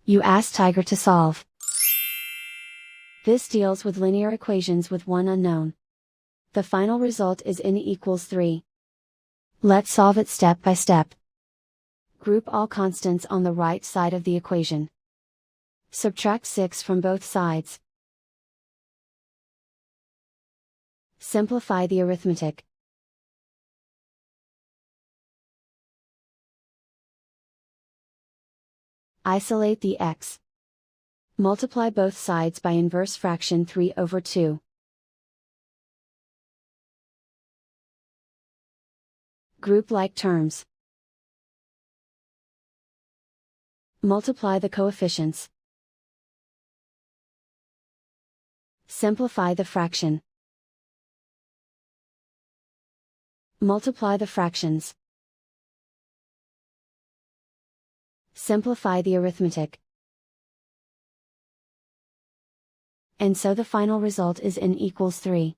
You ask Tiger to solve. This deals with linear equations with one unknown. The final result is n equals 3. Let's solve it step by step. Group all constants on the right side of the equation. Subtract 6 from both sides. Simplify the arithmetic. Isolate the x. Multiply both sides by inverse fraction 3/2. Group like terms. Multiply the coefficients. Simplify the fraction. Multiply the fractions. Simplify the arithmetic. And so the final result is n equals 3.